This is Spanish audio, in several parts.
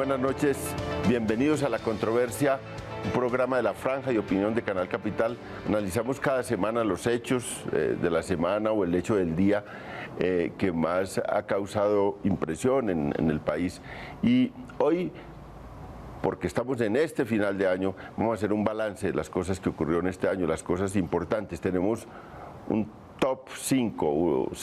buenas noches. Bienvenidos a La Controversia, un programa de la Franja y Opinión de Canal Capital. Analizamos cada semana los hechos de la semana o el hecho del día que más ha causado impresión en el país. Y hoy, porque estamos en este final de año, vamos a hacer un balance de las cosas que ocurrieron este año, las cosas importantes. Tenemos un top 5, los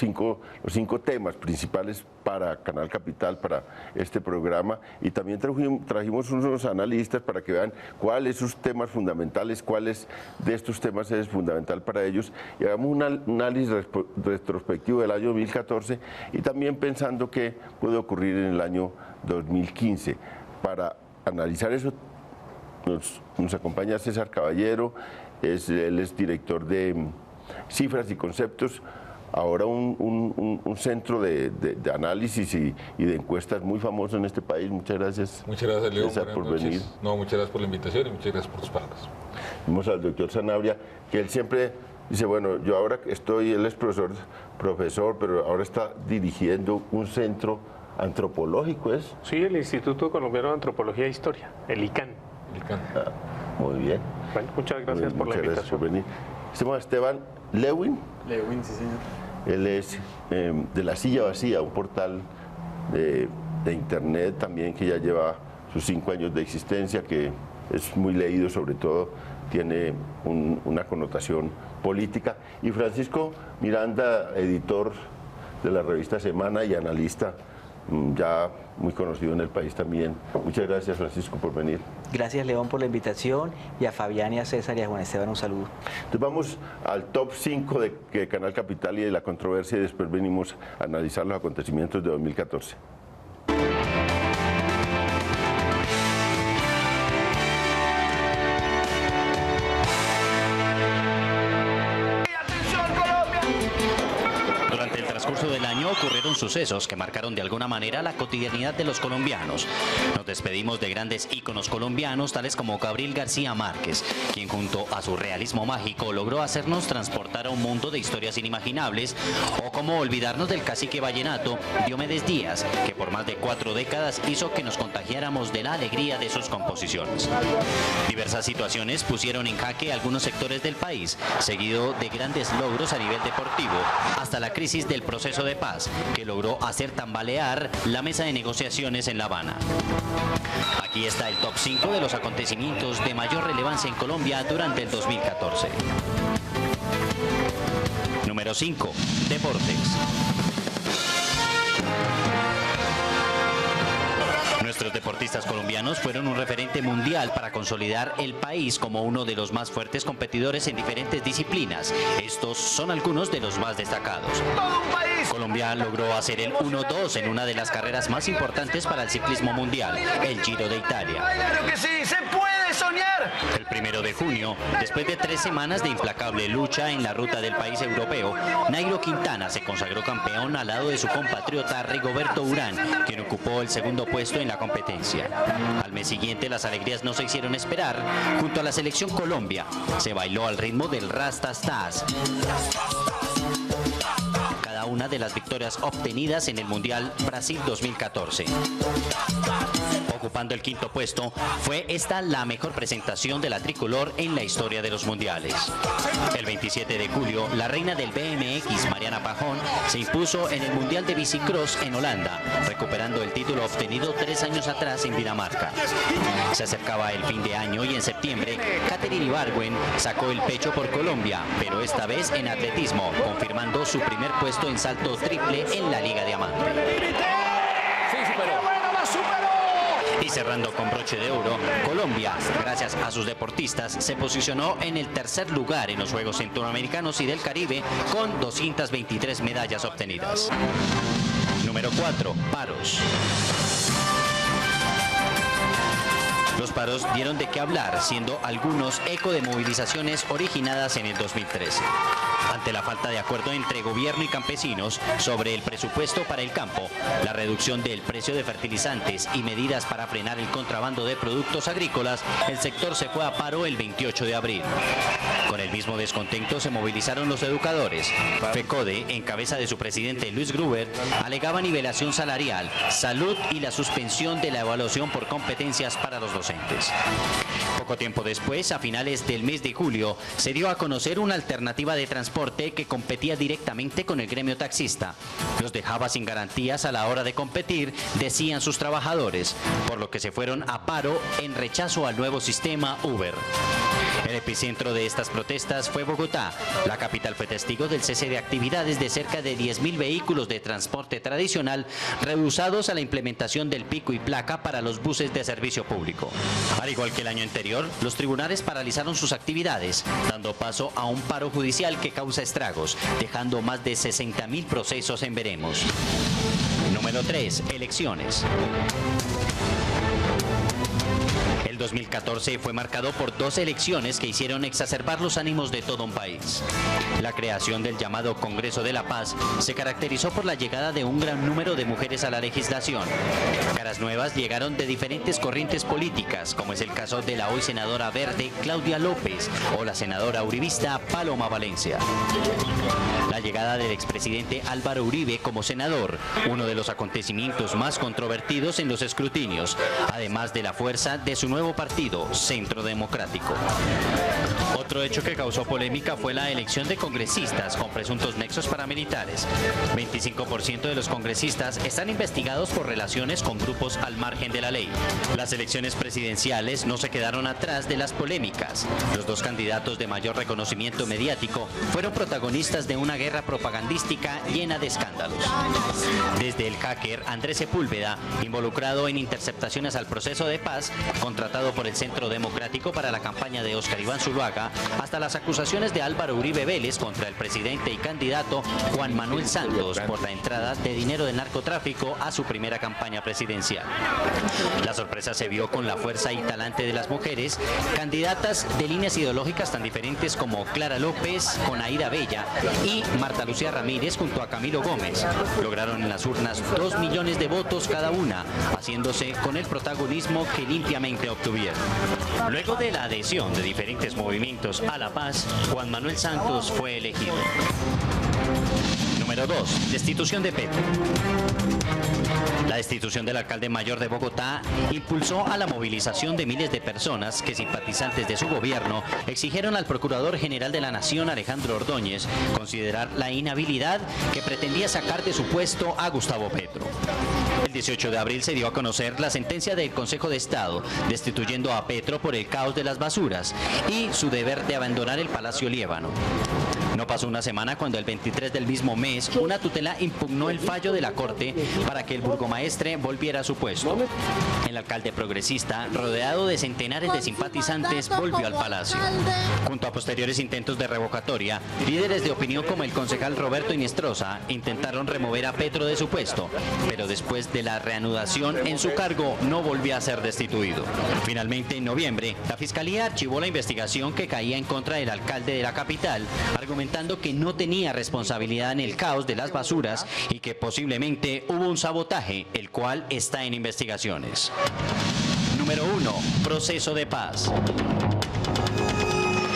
5 temas principales para Canal Capital, para este programa, y también trajimos unos analistas para que vean cuáles son sus temas fundamentales, cuáles de estos temas es fundamental para ellos, y hagamos un análisis retrospectivo del año 2014 y también pensando qué puede ocurrir en el año 2015. Para analizar eso nos acompaña César Caballero, él es director de Cifras y Conceptos, ahora un centro de análisis y de encuestas muy famoso en este país. Muchas gracias. Muchas gracias, León, César, por venir. No, muchas gracias por la invitación y muchas gracias por tus palabras. Vimos al doctor Sanabria, que él siempre dice, bueno, yo ahora él es profesor, pero ahora está dirigiendo un centro antropológico, ¿es? Sí, el Instituto Colombiano de Antropología e Historia, el ICANN. Muy bien. Bueno, muchas gracias por la invitación. Gracias por venir. Estamos Esteban Lewin. Lewin, sí, señor. Él es de La Silla Vacía, un portal de internet también que ya lleva sus 5 años de existencia, que es muy leído, sobre todo tiene una connotación política. Y Francisco Miranda, editor de la revista Semana y analista ya muy conocido en el país también. Muchas gracias, Francisco, por venir. Gracias, León, por la invitación, y a Fabián y a César y a Juan Esteban un saludo. Entonces vamos al top 5 de Canal Capital y de la controversia, y después venimos a analizar los acontecimientos de 2014. Del año ocurrieron sucesos que marcaron de alguna manera la cotidianidad de los colombianos. Nos despedimos de grandes íconos colombianos tales como Gabriel García Márquez, quien junto a su realismo mágico logró hacernos transportar a un mundo de historias inimaginables, o como olvidarnos del cacique vallenato Diomedes Díaz, que por más de 4 décadas hizo que nos contagiáramos de la alegría de sus composiciones. Diversas situaciones pusieron en jaque algunos sectores del país, seguido de grandes logros a nivel deportivo, hasta la crisis del proceso de paz, que logró hacer tambalear la mesa de negociaciones en La Habana. Aquí está el top 5 de los acontecimientos de mayor relevancia en Colombia durante el 2014. Número 5. Deportes. Nuestros deportistas colombianos fueron un referente mundial para consolidar el país como uno de los más fuertes competidores en diferentes disciplinas. Estos son algunos de los más destacados. Colombia logró hacer el 1-2 en una de las carreras más importantes para el ciclismo mundial, el Giro de Italia. ¡Claro que sí! ¡Se puede soñar! El 1 de junio, después de 3 semanas de implacable lucha en la ruta del país europeo, Nairo Quintana se consagró campeón al lado de su compatriota Rigoberto Urán, quien ocupó el 2º puesto en la competencia. Al mes siguiente las alegrías no se hicieron esperar. Junto a la selección Colombia, se bailó al ritmo del Rastastas. Cada una de las victorias obtenidas en el Mundial Brasil 2014. Ocupando el 5º puesto, fue esta la mejor presentación de la tricolor en la historia de los mundiales. El 27 de julio, la reina del BMX, Mariana Pajón, se impuso en el Mundial de Bicicross en Holanda, recuperando el título obtenido 3 años atrás en Dinamarca. Se acercaba el fin de año y en septiembre, Katherine Ibargüen sacó el pecho por Colombia, pero esta vez en atletismo, confirmando su primer puesto en salto triple en la Liga Diamante. Y cerrando con broche de oro, Colombia, gracias a sus deportistas, se posicionó en el 3er lugar en los Juegos Centroamericanos y del Caribe con 223 medallas obtenidas. Número 4. Paros. Los paros dieron de qué hablar, siendo algunos eco de movilizaciones originadas en el 2013. Ante la falta de acuerdo entre gobierno y campesinos sobre el presupuesto para el campo, la reducción del precio de fertilizantes y medidas para frenar el contrabando de productos agrícolas, el sector se fue a paro el 28 de abril. Con el mismo descontento se movilizaron los educadores. FECODE, en cabeza de su presidente Luis Gruber, alegaba nivelación salarial, salud y la suspensión de la evaluación por competencias para los docentes. Poco tiempo después, a finales del mes de julio, se dio a conocer una alternativa de transporte que competía directamente con el gremio taxista. Los dejaba sin garantías a la hora de competir, decían sus trabajadores, por lo que se fueron a paro en rechazo al nuevo sistema Uber. El epicentro de estas protestas fue Bogotá. La capital fue testigo del cese de actividades de cerca de 10.000 vehículos de transporte tradicional, rehusados a la implementación del pico y placa para los buses de servicio público. Al igual que el año anterior, los tribunales paralizaron sus actividades, dando paso a un paro judicial que causa estragos, dejando más de 60.000 procesos en veremos. Número 3. Elecciones. El 2014 fue marcado por 2 elecciones que hicieron exacerbar los ánimos de todo un país. La creación del llamado Congreso de la Paz se caracterizó por la llegada de un gran número de mujeres a la legislación. Caras nuevas llegaron de diferentes corrientes políticas, como es el caso de la hoy senadora verde Claudia López o la senadora uribista Paloma Valencia. La llegada del expresidente Álvaro Uribe como senador, uno de los acontecimientos más controvertidos en los escrutinios, además de la fuerza de su nuevo partido, Centro Democrático. Otro hecho que causó polémica fue la elección de congresistas con presuntos nexos paramilitares. 25% de los congresistas están investigados por relaciones con grupos al margen de la ley. Las elecciones presidenciales no se quedaron atrás de las polémicas. Los 2 candidatos de mayor reconocimiento mediático fueron protagonistas de una guerra propagandística llena de escándalos. Desde el hacker Andrés Sepúlveda, involucrado en interceptaciones al proceso de paz, contratado por el Centro Democrático para la campaña de Óscar Iván Zuluaga, hasta las acusaciones de Álvaro Uribe Vélez contra el presidente y candidato Juan Manuel Santos por la entrada de dinero del narcotráfico a su primera campaña presidencial. La sorpresa se vio con la fuerza y talante de las mujeres, candidatas de líneas ideológicas tan diferentes como Clara López con Aida Bella y Marta Lucía Ramírez junto a Camilo Gómez. Lograron en las urnas 2 millones de votos cada una, haciéndose con el protagonismo que limpiamente obtuvieron. Luego de la adhesión de diferentes movimientos a la paz, Juan Manuel Santos fue elegido. Número 2. Destitución de Petro. La destitución del alcalde mayor de Bogotá impulsó a la movilización de miles de personas que, simpatizantes de su gobierno, exigieron al Procurador General de la Nación, Alejandro Ordóñez, considerar la inhabilidad que pretendía sacar de su puesto a Gustavo Petro. El 18 de abril se dio a conocer la sentencia del Consejo de Estado, destituyendo a Petro por el caos de las basuras y su deber de abandonar el Palacio Liébano. No pasó una semana cuando el 23 del mismo mes una tutela impugnó el fallo de la Corte para que el burgomaestre volviera a su puesto. El alcalde progresista, rodeado de centenares de simpatizantes, volvió al palacio. Junto a posteriores intentos de revocatoria, líderes de opinión como el concejal Roberto Inestrosa intentaron remover a Petro de su puesto, pero después de la reanudación en su cargo no volvió a ser destituido. Finalmente, en noviembre, la Fiscalía archivó la investigación que caía en contra del alcalde de la capital, argumentando que no tenía responsabilidad en el caos de las basuras y que posiblemente hubo un sabotaje, el cual está en investigaciones. Número 1. Proceso de paz.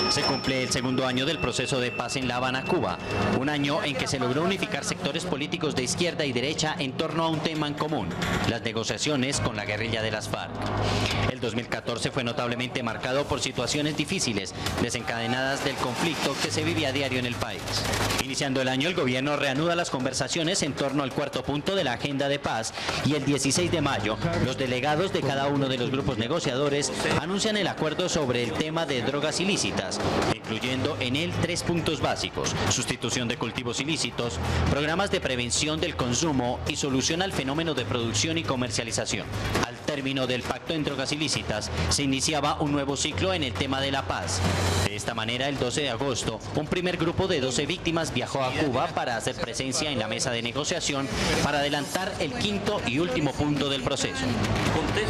Se cumple el segundo año del proceso de paz en La Habana, Cuba, un año en que se logró unificar sectores políticos de izquierda y derecha en torno a un tema en común, las negociaciones con la guerrilla de las FARC. El 2014 fue notablemente marcado por situaciones difíciles, desencadenadas del conflicto que se vive a diario en el país. Iniciando el año, el gobierno reanuda las conversaciones en torno al 4º punto de la agenda de paz y el 16 de mayo, los delegados de cada uno de los grupos negociadores anuncian el acuerdo sobre el tema de drogas ilícitas, incluyendo en él 3 puntos básicos: sustitución de cultivos ilícitos, programas de prevención del consumo y solución al fenómeno de producción y comercialización. Al término del pacto en drogas ilícitas, se iniciaba un nuevo ciclo en el tema de la paz. De esta manera, el 12 de agosto, un primer grupo de 12 víctimas viajó a Cuba para hacer presencia en la mesa de negociación para adelantar el 5º y último punto del proceso.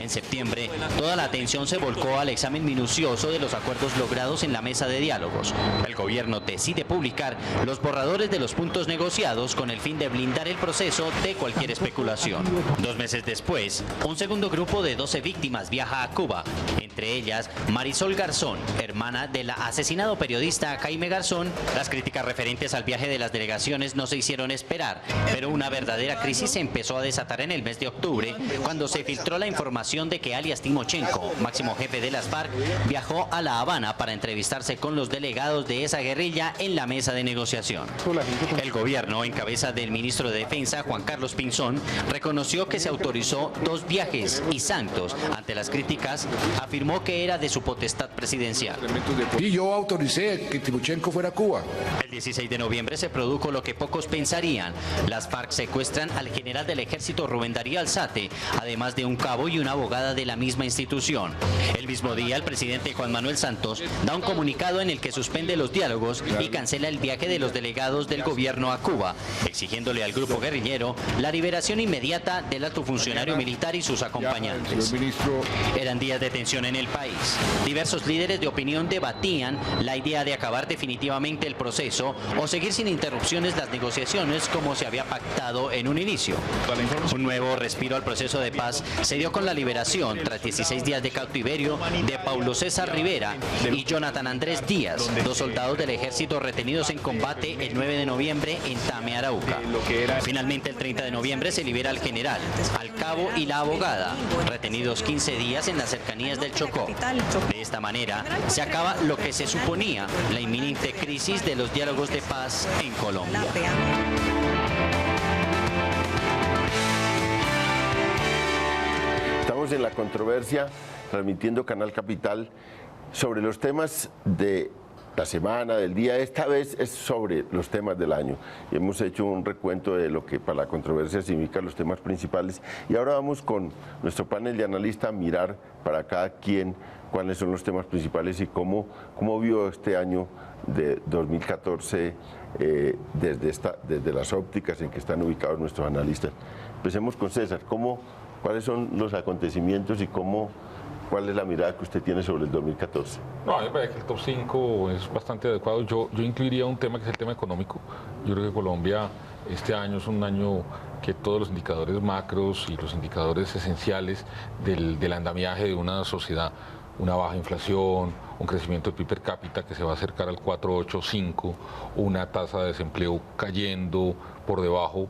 En septiembre, toda la atención se volcó al examen minucioso de los acuerdos logrados en la mesa de diálogos. El gobierno decide publicar los borradores de los puntos negociados con el fin de blindar el proceso de cualquier especulación. 2 meses después, un segundo grupo de 12 víctimas viaja a Cuba, entre ellas Marisol Garzón, hermana de la asesinado periodista Jaime Garzón, las críticas referentes al viaje de las delegaciones no se hicieron esperar, pero una verdadera crisis se empezó a desatar en el mes de octubre, cuando se filtró la información de que alias Timochenko, máximo jefe de las FARC, viajó a La Habana para entrevistarse con los delegados de esa guerrilla en la mesa de negociación. El gobierno, en cabeza del ministro de Defensa, Juan Carlos Pinzón, reconoció que se autorizó 2 viajes y Santos, ante las críticas, afirmó que era de su potestad presidencial. Y yo autoricé que Timochenko fuera a Cuba. El 16 de noviembre se produjo lo que pocos pensarían. Las FARC secuestran al general del ejército Rubén Darío Alzate, además de un cabo y una abogada de la misma institución. El mismo día, el presidente Juan Manuel Santos da un comunicado en el que suspende los diálogos y cancela el viaje de los delegados del gobierno a Cuba, exigiéndole al grupo guerrillero la liberación inmediata del alto funcionario militar y sus acompañantes. Eran días de tensión en el país. Diversos líderes de opinión debatían la idea de acabar definitivamente el proceso o seguir sin interrupciones las negociaciones como se había pactado en un inicio. Un nuevo respiro al proceso de paz se dio con la liberación, tras 16 días de cautiverio, de Paulo César Rivera y Jonathan Andrés Díaz, 2 soldados del ejército retenidos en combate el 9 de noviembre en Tame, Arauca. Finalmente, el 30 de noviembre se libera al general, al cabo y la abogada, retenidos 15 días en las cercanías del Chocó. De esta manera, se acaba lo que se suponía la inminente crisis de los diálogos de paz en Colombia. Estamos en La Controversia, transmitiendo Canal Capital sobre los temas de la semana, del día. Esta vez es sobre los temas del año. Y hemos hecho un recuento de lo que para La Controversia significa los temas principales. Y ahora vamos con nuestro panel de analistas a mirar para cada quien cuáles son los temas principales y cómo vio este año de 2014 desde las ópticas en que están ubicados nuestros analistas. Empecemos con César. ¿Cuáles son los acontecimientos y cuál es la mirada que usted tiene sobre el 2014? No, a mí me parece que el top 5 es bastante adecuado. Yo incluiría un tema que es el tema económico. Yo creo que Colombia este año es un año que todos los indicadores macros y los indicadores esenciales del andamiaje de una sociedad, una baja inflación, un crecimiento del PIB per cápita que se va a acercar al 4,85, una tasa de desempleo cayendo por debajo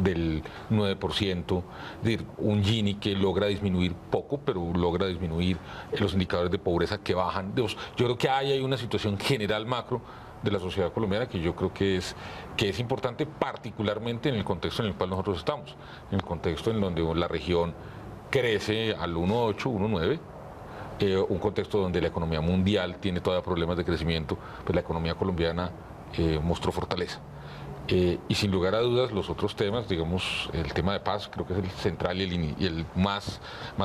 del 9%, es decir, un Gini que logra disminuir poco, pero logra disminuir los indicadores de pobreza que bajan. Yo creo que hay una situación general macro de la sociedad colombiana que yo creo que es importante, particularmente en el contexto en el cual nosotros estamos, en el contexto en donde la región crece al 1,8, 1,9, un contexto donde la economía mundial tiene todavía problemas de crecimiento, pues la economía colombiana mostró fortaleza. Y sin lugar a dudas los otros temas, digamos el tema de paz, creo que es el central y el más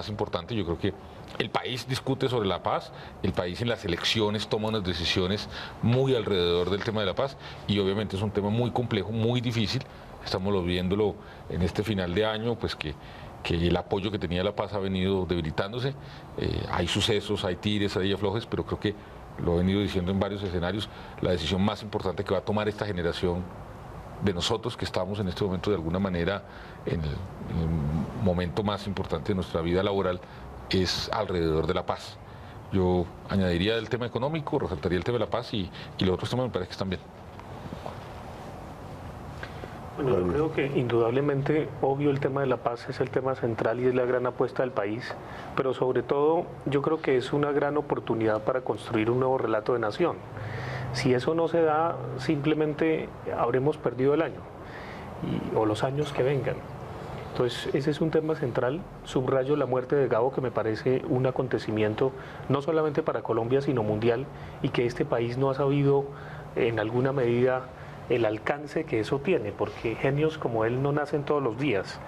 importante. Yo creo que el país discute sobre la paz, el país en las elecciones toma unas decisiones muy alrededor del tema de la paz y obviamente es un tema muy complejo, muy difícil. Estamos viéndolo en este final de año, pues que el apoyo que tenía la paz ha venido debilitándose. Hay sucesos, hay tires, hay aflojes, pero creo que lo he venido diciendo en varios escenarios, la decisión más importante que va a tomar esta generación de nosotros que estamos en este momento de alguna manera en el momento más importante de nuestra vida laboral es alrededor de la paz. Yo añadiría el tema económico, resaltaría el tema de la paz y los otros temas me parece que están bien. Bueno, yo creo que indudablemente, obvio, el tema de la paz es el tema central y es la gran apuesta del país, pero sobre todo yo creo que es una gran oportunidad para construir un nuevo relato de nación. Si eso no se da, simplemente habremos perdido el año o los años que vengan. Entonces, ese es un tema central. Subrayo la muerte de Gabo, que me parece un acontecimiento no solamente para Colombia, sino mundial, y que este país no ha sabido, en alguna medida, el alcance que eso tiene, porque genios como él no nacen todos los días.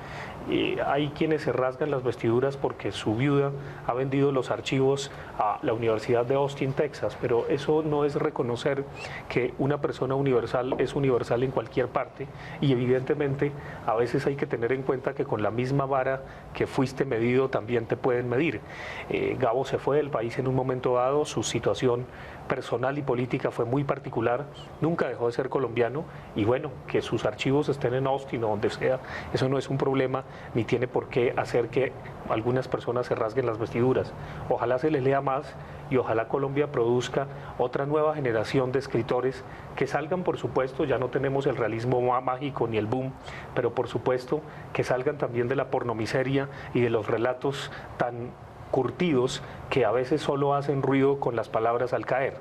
Hay quienes se rasgan las vestiduras porque su viuda ha vendido los archivos a la Universidad de Austin, Texas, pero eso no es reconocer que una persona universal es universal en cualquier parte y evidentemente a veces hay que tener en cuenta que con la misma vara que fuiste medido también te pueden medir. Gabo se fue del país en un momento dado, su situación personal y política fue muy particular, nunca dejó de ser colombiano y bueno, que sus archivos estén en Austin o donde sea, eso no es un problema ni tiene por qué hacer que algunas personas se rasguen las vestiduras. Ojalá se les lea más y ojalá Colombia produzca otra nueva generación de escritores que salgan, por supuesto, ya no tenemos el realismo mágico ni el boom, pero por supuesto que salgan también de la pornomiseria y de los relatos tan curtidos que a veces solo hacen ruido con las palabras al caer.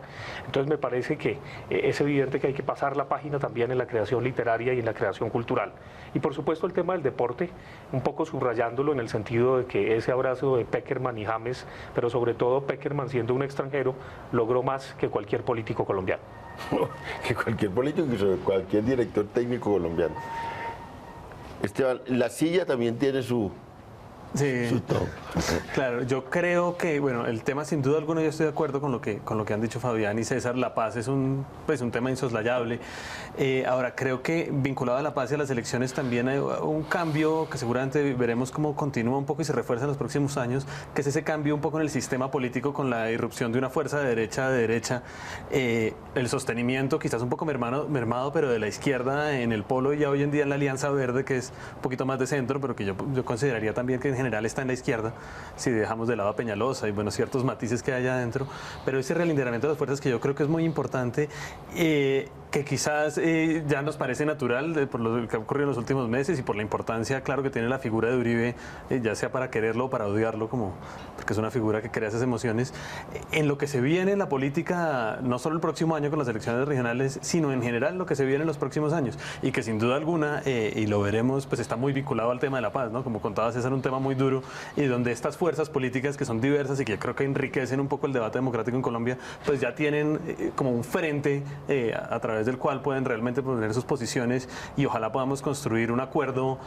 Entonces me parece que es evidente que hay que pasar la página también en la creación literaria y en la creación cultural. Y por supuesto el tema del deporte, un poco subrayándolo en el sentido de que ese abrazo de Pekerman y James, pero sobre todo Pekerman siendo un extranjero, logró más que cualquier político colombiano. Que cualquier político, que cualquier director técnico colombiano. Esteban, la silla también tiene su top. Claro, yo creo que, bueno, el tema sin duda alguna, yo estoy de acuerdo con lo que han dicho Fabián y César. La paz es un tema insoslayable. Ahora, creo que vinculado a la paz y a las elecciones también hay un cambio que seguramente veremos cómo continúa un poco y se refuerza en los próximos años, que es ese cambio un poco en el sistema político con la irrupción de una fuerza de derecha, el sostenimiento quizás un poco mermado, pero de la izquierda en el polo y ya hoy en día en la Alianza Verde, que es un poquito más de centro, pero que yo consideraría también que en general está en la izquierda, si dejamos de lado a Peñalosa y bueno, ciertos matices que hay allá adentro, pero ese realineamiento de las fuerzas que yo creo que es muy importante, que quizás ya nos parece natural por lo que ha ocurrido en los últimos meses y por la importancia, claro, que tiene la figura de Uribe, ya sea para quererlo o para odiarlo, porque es una figura que crea esas emociones, en lo que se viene en la política, no solo el próximo año con las elecciones regionales, sino en general lo que se viene en los próximos años, y que sin duda alguna, y lo veremos, pues está muy vinculado al tema de la paz, ¿no? Como contaba César, un tema muy duro, y donde estas fuerzas políticas que son diversas y que yo creo que enriquecen un poco el debate democrático en Colombia, pues ya tienen como un frente a través del cual pueden realmente poner sus posiciones, y ojalá podamos construir un acuerdo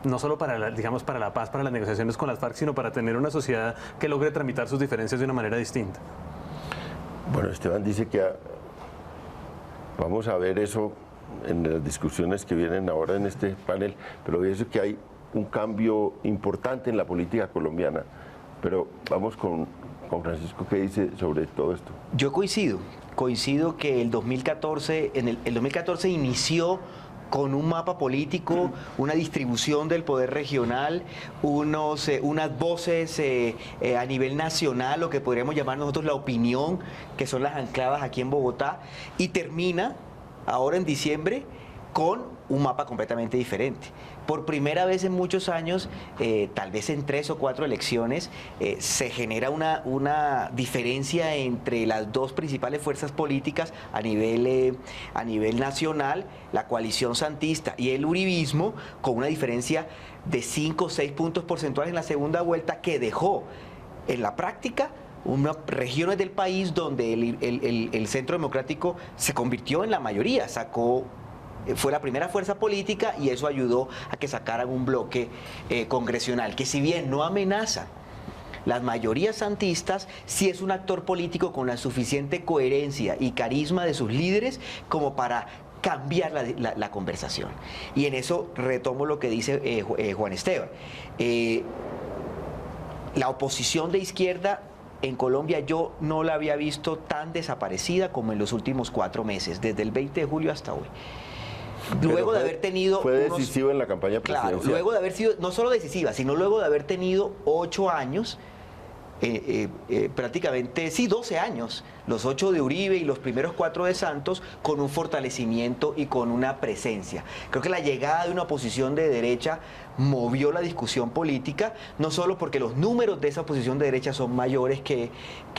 no solo para la paz, para las negociaciones con las FARC, sino para tener una sociedad que logre tramitar sus diferencias de una manera distinta. Bueno, Esteban dice que vamos a ver eso en las discusiones que vienen ahora en este panel, pero eso que hay un cambio importante en la política colombiana. Pero vamos con Francisco, ¿qué dice sobre todo esto? Yo coincido que el 2014 inició con un mapa político, una distribución del poder regional, unas voces a nivel nacional, lo que podríamos llamar nosotros la opinión, que son las ancladas aquí en Bogotá, y termina ahora en diciembre con un mapa completamente diferente. Por primera vez en muchos años, tal vez en 3 o 4 elecciones, se genera una diferencia entre las dos principales fuerzas políticas a nivel nacional, la coalición santista y el uribismo, con una diferencia de 5 o 6 puntos porcentuales en la segunda vuelta, que dejó en la práctica unas regiones del país donde el Centro Democrático se convirtió en la mayoría, fue la primera fuerza política, y eso ayudó a que sacaran un bloque congresional, que si bien no amenaza las mayorías santistas, sí es un actor político con la suficiente coherencia y carisma de sus líderes como para cambiar la conversación. Y en eso retomo lo que dice Juan Esteban. La oposición de izquierda en Colombia yo no la había visto tan desaparecida como en los últimos 4 meses, desde el 20 de julio hasta hoy. Luego de haber tenido... Fue decisivo en la campaña presidencial. Claro, luego de haber sido, no solo decisiva, sino luego de haber tenido 8 años, prácticamente, sí, 12 años, los 8 de Uribe y los primeros 4 de Santos, con un fortalecimiento y con una presencia. Creo que la llegada de una oposición de derecha movió la discusión política, no solo porque los números de esa oposición de derecha son mayores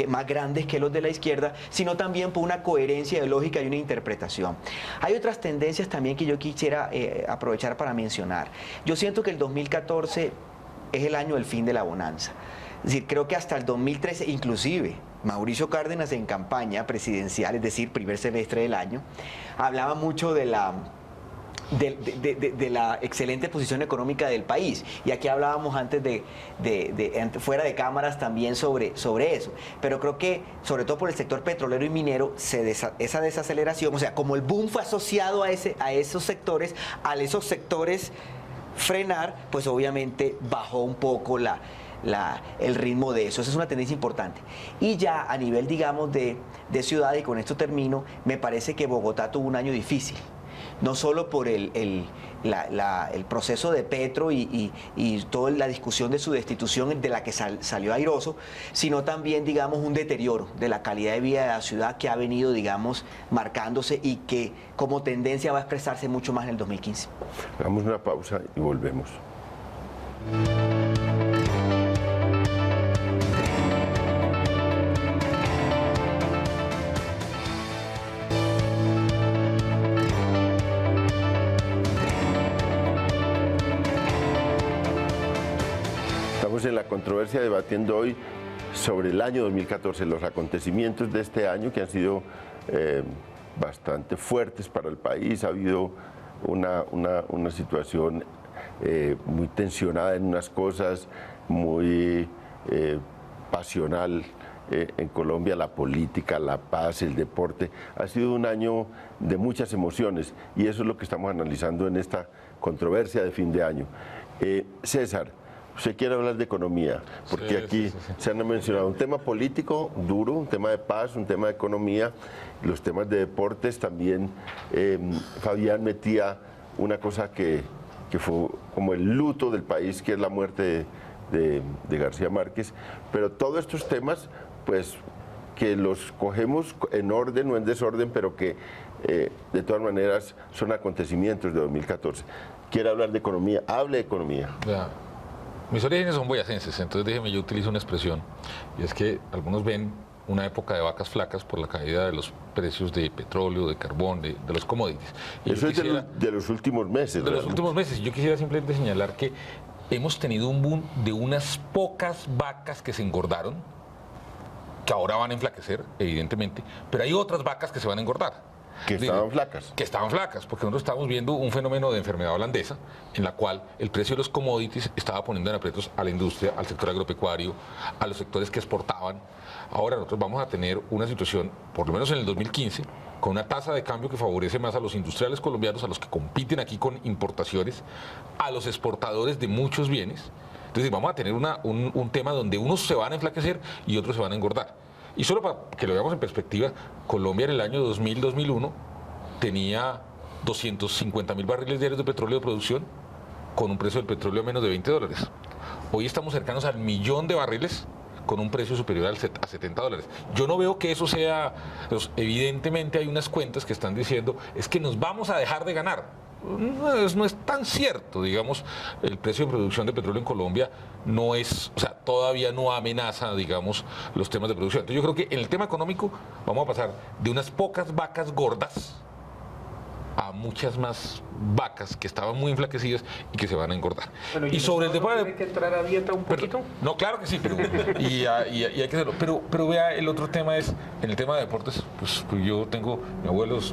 más grandes que los de la izquierda, sino también por una coherencia de lógica y una interpretación. Hay otras tendencias también que yo quisiera aprovechar para mencionar. Yo siento que el 2014 es el año del fin de la bonanza. Es decir, creo que hasta el 2013, inclusive, Mauricio Cárdenas en campaña presidencial, es decir, primer semestre del año, hablaba mucho de la excelente posición económica del país. Y aquí hablábamos antes fuera de cámaras también sobre eso. Pero creo que, sobre todo por el sector petrolero y minero, esa desaceleración, o sea, como el boom fue asociado a esos sectores, frenar, pues obviamente bajó un poco el ritmo de eso. Esa es una tendencia importante. Y ya a nivel, digamos, de ciudad, y con esto termino, me parece que Bogotá tuvo un año difícil. No solo por el proceso de Petro y toda la discusión de su destitución de la que salió airoso, sino también, digamos, un deterioro de la calidad de vida de la ciudad que ha venido, digamos, marcándose y que como tendencia va a expresarse mucho más en el 2015. Hagamos una pausa y volvemos. Estamos en la controversia debatiendo hoy sobre el año 2014, los acontecimientos de este año que han sido bastante fuertes para el país. Ha habido una situación muy tensionada en unas cosas, muy pasional en Colombia, la política, la paz, el deporte. Ha sido un año de muchas emociones y eso es lo que estamos analizando en esta controversia de fin de año. César, usted quiere hablar de economía, porque aquí se han mencionado un tema político duro, un tema de paz, un tema de economía, los temas de deportes también. Fabián metía una cosa que fue como el luto del país, que es la muerte de García Márquez, pero todos estos temas, pues, que los cogemos en orden o en desorden, pero que de todas maneras son acontecimientos de 2014. ¿Quiere hablar de economía? Hable de economía. Ya. Mis orígenes son boyacenses, entonces déjeme, yo utilizo una expresión, y es que algunos ven una época de vacas flacas por la caída de los precios de petróleo, de carbón, de los commodities. Y eso es de los últimos meses. De los últimos meses. Yo quisiera simplemente señalar que hemos tenido un boom de unas pocas vacas que se engordaron, que ahora van a enflaquecer, evidentemente, pero hay otras vacas que se van a engordar. Que estaban flacas. Que estaban flacas, porque nosotros estamos viendo un fenómeno de enfermedad holandesa, en la cual el precio de los commodities estaba poniendo en aprietos a la industria, al sector agropecuario, a los sectores que exportaban. Ahora nosotros vamos a tener una situación, por lo menos en el 2015, con una tasa de cambio que favorece más a los industriales colombianos, a los que compiten aquí con importaciones, a los exportadores de muchos bienes. Entonces vamos a tener un tema donde unos se van a enflaquecer y otros se van a engordar. Y solo para que lo veamos en perspectiva, Colombia en el año 2000-2001 tenía 250.000 barriles diarios de petróleo de producción con un precio del petróleo a menos de $20. Hoy estamos cercanos al 1.000.000 de barriles con un precio superior a $70. Yo no veo que eso sea... Pues, evidentemente hay unas cuentas que están diciendo es que nos vamos a dejar de ganar. No es tan cierto, digamos, el precio de producción de petróleo en Colombia no es, o sea, todavía no amenaza, digamos, los temas de producción. Entonces yo creo que en el tema económico vamos a pasar de unas pocas vacas gordas a muchas más vacas que estaban muy enflaquecidas y que se van a engordar. Bueno, y sobre el debate... ¿Tiene que entrar a dieta un poquito? No, claro que sí, pero y hay que hacerlo. Pero vea, el otro tema es, en el tema de deportes, pues yo tengo,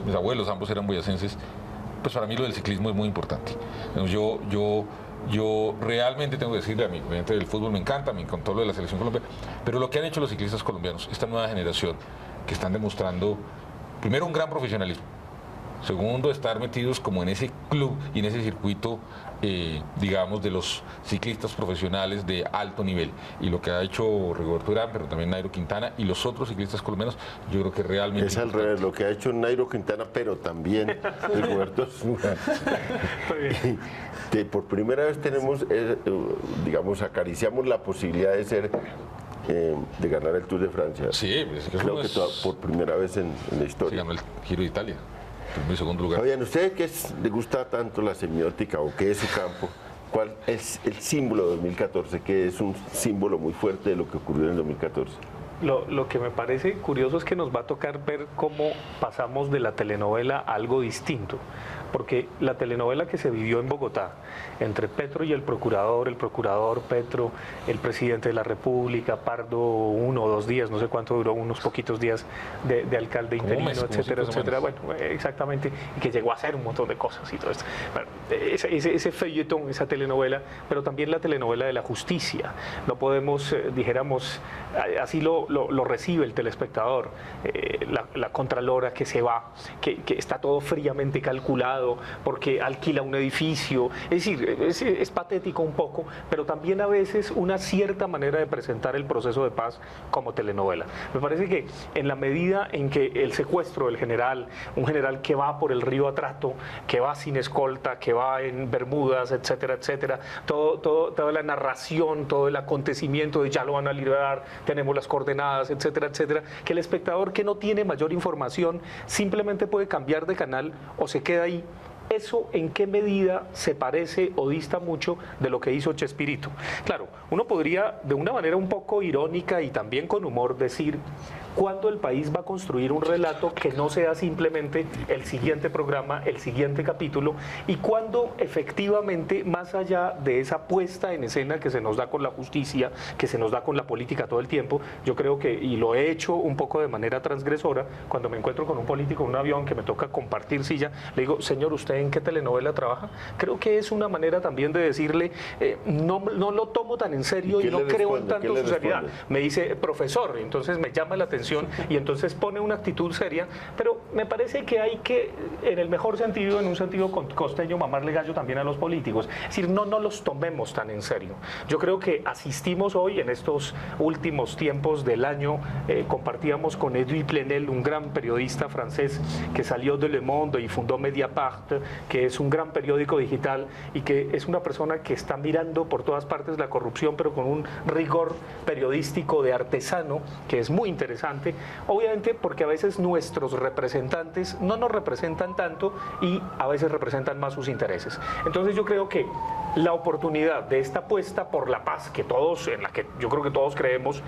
mis abuelos ambos eran boyacenses. Pues para mí lo del ciclismo es muy importante. Yo realmente tengo que decirle a mí, obviamente el fútbol me encanta, me encantó lo de la selección colombiana, pero lo que han hecho los ciclistas colombianos, esta nueva generación, que están demostrando, primero, un gran profesionalismo, segundo, estar metidos como en ese club y en ese circuito, digamos, de los ciclistas profesionales de alto nivel. Y lo que ha hecho Rigoberto Urán, pero también Nairo Quintana y los otros ciclistas colombianos, yo creo que realmente... Es al revés, lo que ha hecho Nairo Quintana, pero también Rigoberto Urán. Por primera vez tenemos, digamos, acariciamos la posibilidad de ser... de ganar el Tour de Francia. Sí, es que creo que por primera vez en la historia. Sí, ganó el Giro de Italia. En segundo lugar. Fabián, ¿usted qué le gusta tanto la semiótica o qué es su campo? ¿Cuál es el símbolo de 2014? Que es un símbolo muy fuerte de lo que ocurrió en el 2014. Lo que me parece curioso es que nos va a tocar ver cómo pasamos de la telenovela a algo distinto. Porque la telenovela que se vivió en Bogotá, entre Petro y el procurador Petro, el presidente de la República, Pardo, 1 o 2 días, no sé cuánto duró, unos poquitos días de alcalde interino, etcétera, etcétera. Bueno, exactamente, y que llegó a hacer un montón de cosas y todo esto. Bueno, ese folletón, esa telenovela, pero también la telenovela de la justicia. No podemos, dijéramos, así lo lo recibe el telespectador, la contralora que se va, que está todo fríamente calculado porque alquila un edificio, es decir, es patético un poco, pero también a veces una cierta manera de presentar el proceso de paz como telenovela. Me parece que en la medida en que el secuestro del general, un general que va por el río Atrato, que va sin escolta, que va en Bermudas, etcétera, etcétera, toda la narración, todo el acontecimiento de ya lo van a liberar, tenemos las coordenadas, etcétera, etcétera, que el espectador que no tiene mayor información simplemente puede cambiar de canal o se queda ahí. ¿Eso en qué medida se parece o dista mucho de lo que hizo Chespirito? Claro, uno podría de una manera un poco irónica y también con humor decir cuándo el país va a construir un relato que no sea simplemente el siguiente programa, el siguiente capítulo, y cuándo efectivamente, más allá de esa puesta en escena que se nos da con la justicia, que se nos da con la política todo el tiempo, yo creo que, y lo he hecho un poco de manera transgresora, cuando me encuentro con un político en un avión que me toca compartir silla, le digo, señor, ¿usted en qué telenovela trabaja? Creo que es una manera también de decirle, no lo tomo tan en serio y no creo en tanto su seriedad. Me dice, profesor, entonces me llama la atención y entonces pone una actitud seria, pero me parece que hay que, en el mejor sentido, en un sentido costeño, mamarle gallo también a los políticos. Es decir, no los tomemos tan en serio. Yo creo que asistimos hoy, en estos últimos tiempos del año, compartíamos con Edouard Plenel, un gran periodista francés que salió de Le Monde y fundó Mediapart, que es un gran periódico digital y que es una persona que está mirando por todas partes la corrupción, pero con un rigor periodístico de artesano, que es muy interesante. Obviamente porque a veces nuestros representantes no nos representan tanto y a veces representan más sus intereses. Entonces yo creo que la oportunidad de esta apuesta por la paz, en la que yo creo que todos creemos,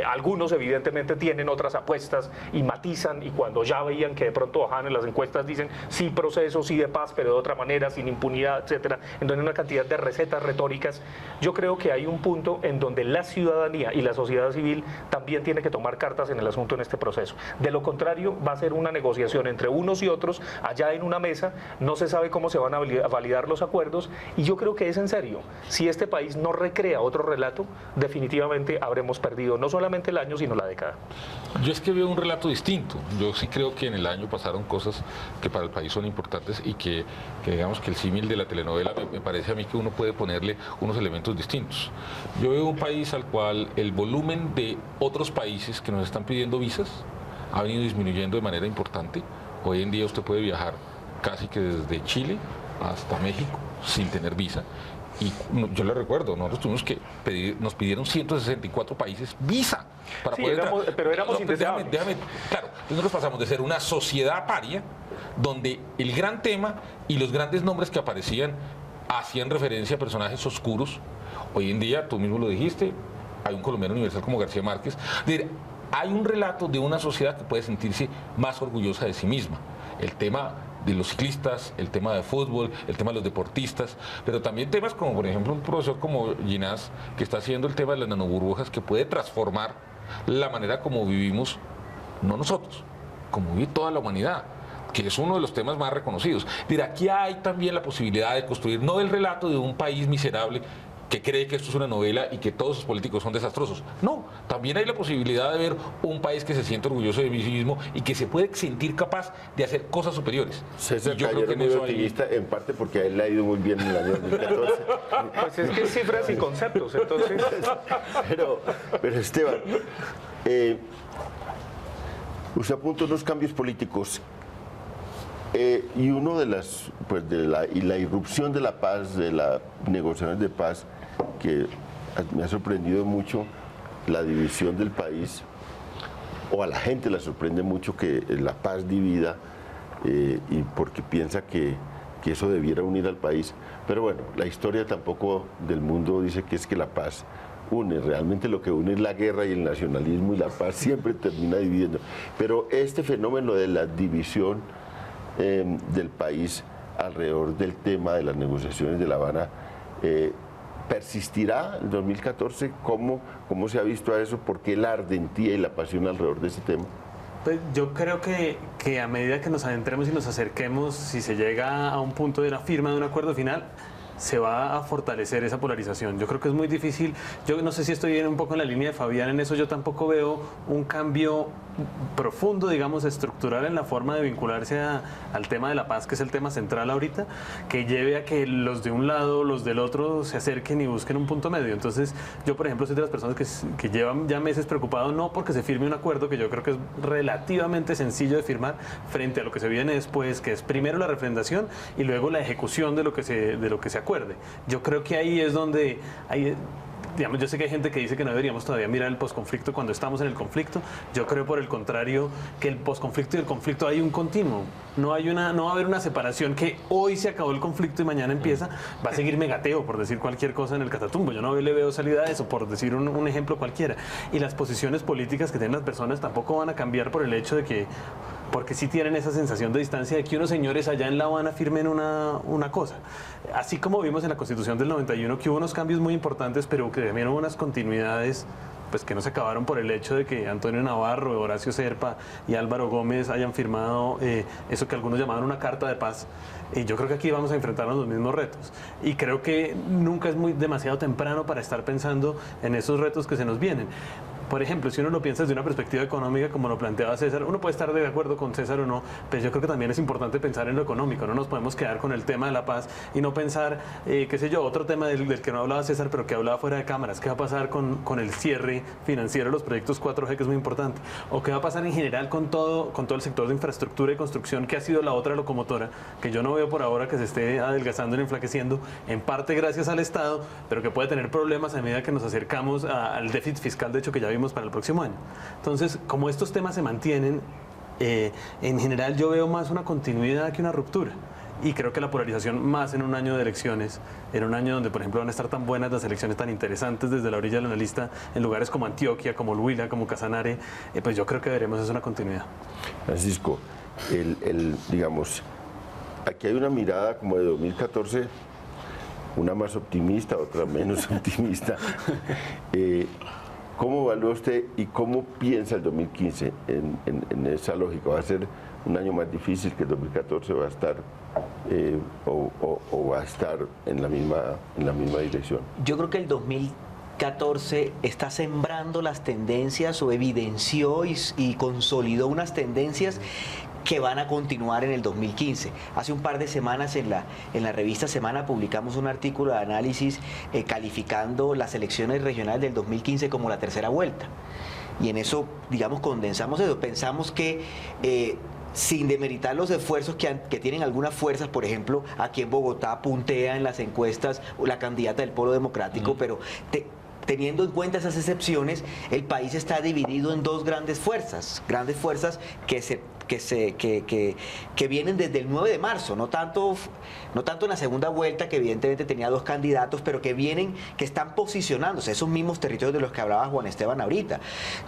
algunos evidentemente tienen otras apuestas y matizan, y cuando ya veían que de pronto bajaban en las encuestas dicen sí proceso, sí de paz, pero de otra manera, sin impunidad, etcétera, en donde hay una cantidad de recetas retóricas. Yo creo que hay un punto en donde la ciudadanía y la sociedad civil también tiene que tomar cartas en el asunto en este proceso. De lo contrario, va a ser una negociación entre unos y otros allá en una mesa, no se sabe cómo se van a validar los acuerdos, y yo creo que es en serio. Si este país no recrea otro relato, definitivamente habremos perdido no solamente el año, sino la década. Yo es que veo un relato distinto. Yo sí creo que en el año pasaron cosas que para el país son importantes y que digamos que el símil de la telenovela me parece a mí que uno puede ponerle unos elementos distintos. Yo veo un país al cual el volumen de otros países que nos están pidiendo visas ha venido disminuyendo de manera importante. Hoy en día usted puede viajar casi que desde Chile hasta México sin tener visa. Y yo le recuerdo, nosotros tuvimos que nos pidieron 164 países visa para poder pero éramos indeseables. Claro, nosotros pasamos de ser una sociedad paria, donde el gran tema y los grandes nombres que aparecían hacían referencia a personajes oscuros. Hoy en día, tú mismo lo dijiste, hay un colombiano universal como García Márquez. Hay un relato de una sociedad que puede sentirse más orgullosa de sí misma. El tema de los ciclistas, el tema de fútbol, el tema de los deportistas, pero también temas como, por ejemplo, un profesor como Ginás, que está haciendo el tema de las nanoburbujas, que puede transformar la manera como vivimos, no nosotros, como vive toda la humanidad, que es uno de los temas más reconocidos. Aquí hay también la posibilidad de construir, no el relato de un país miserable que cree que esto es una novela y que todos sus políticos son desastrosos. No, también hay la posibilidad de ver un país que se siente orgulloso de sí mismo y que se puede sentir capaz de hacer cosas superiores. César Caballero es muy optimista, en parte porque a él le ha ido muy bien en el año 2014. Pues es que es cifras y conceptos, entonces... Pero Esteban, usted apunta unos cambios políticos y uno de las, pues de la irrupción de la paz, de las negociaciones de paz, que me ha sorprendido mucho la división del país, o a la gente la sorprende mucho que la paz divida, y porque piensa que eso debiera unir al país. Pero bueno, la historia tampoco del mundo dice que es que la paz une. Realmente lo que une es la guerra y el nacionalismo, y la paz siempre termina dividiendo. Pero este fenómeno de la división del país alrededor del tema de las negociaciones de La Habana, ¿persistirá en 2014? ¿Cómo se ha visto a eso? ¿Por qué la ardentía y la pasión alrededor de ese tema? Pues yo creo que a medida que nos adentremos y nos acerquemos, si se llega a un punto de una firma, de un acuerdo final, se va a fortalecer esa polarización. Yo creo que es muy difícil, yo no sé si estoy un poco en la línea de Fabián en eso, yo tampoco veo un cambio profundo, digamos, estructural en la forma de vincularse al tema de la paz, que es el tema central ahorita, que lleve a que los de un lado, los del otro se acerquen y busquen un punto medio. Entonces, yo, por ejemplo, soy de las personas que llevan ya meses preocupados, no porque se firme un acuerdo, que yo creo que es relativamente sencillo de firmar, frente a lo que se viene después, que es primero la refrendación y luego la ejecución de lo que se acuerde. Yo creo que ahí es donde digamos, yo sé que hay gente que dice que no deberíamos todavía mirar el posconflicto cuando estamos en el conflicto. Yo creo, por el contrario, que el posconflicto y el conflicto hay un continuo. No va a haber una separación que hoy se acabó el conflicto y mañana empieza. Va a seguir megateo, por decir cualquier cosa en el Catatumbo. Yo no le veo salida a eso, por decir un ejemplo cualquiera. Y las posiciones políticas que tienen las personas tampoco van a cambiar por el hecho de que, porque sí tienen esa sensación de distancia de que unos señores allá en La Habana firmen una cosa. Así como vimos en la Constitución del 91 que hubo unos cambios muy importantes, pero que también hubo unas continuidades pues que no se acabaron por el hecho de que Antonio Navarro, Horacio Serpa y Álvaro Gómez hayan firmado eso que algunos llamaban una carta de paz. Y yo creo que aquí vamos a enfrentarnos los mismos retos. Y creo que nunca es demasiado temprano para estar pensando en esos retos que se nos vienen. Por ejemplo, si uno lo piensa desde una perspectiva económica, como lo planteaba César, uno puede estar de acuerdo con César o no, pero yo creo que también es importante pensar en lo económico. No nos podemos quedar con el tema de la paz y no pensar, qué sé yo, otro tema del que no hablaba César, pero que hablaba fuera de cámaras. ¿Qué va a pasar con el cierre financiero de los proyectos 4G, que es muy importante? ¿O qué va a pasar en general con todo el sector de infraestructura y construcción, que ha sido la otra locomotora, que yo no veo por ahora que se esté adelgazando y enflaqueciendo, en parte gracias al Estado, pero que puede tener problemas a medida que nos acercamos al déficit fiscal, de hecho, que ya vimos para el próximo año? Entonces, como estos temas se mantienen, en general yo veo más una continuidad que una ruptura. Y creo que la polarización, más en un año de elecciones, en un año donde, por ejemplo, van a estar tan buenas las elecciones, tan interesantes desde la orilla del analista, en lugares como Antioquia, como el Huila, como Casanare, pues yo creo que veremos es una continuidad. Francisco, digamos, aquí hay una mirada como de 2014, una más optimista, otra menos optimista. ¿Cómo evalúa usted y cómo piensa el 2015 en esa lógica? ¿Va a ser un año más difícil que el 2014? ¿Va a estar o va a estar en la misma dirección? Yo creo que el 2014 está sembrando las tendencias o evidenció y consolidó unas tendencias que van a continuar en el 2015. Hace un par de semanas en la revista Semana publicamos un artículo de análisis calificando las elecciones regionales del 2015 como la tercera vuelta. Y en eso, digamos, condensamos eso. Pensamos que sin demeritar los esfuerzos que tienen algunas fuerzas, por ejemplo, aquí en Bogotá puntea en las encuestas la candidata del Polo Democrático, pero teniendo en cuenta esas excepciones, el país está dividido en dos grandes fuerzas que vienen desde el 9 de marzo, no tanto en la segunda vuelta, que evidentemente tenía dos candidatos, pero que están posicionándose, esos mismos territorios de los que hablaba Juan Esteban ahorita.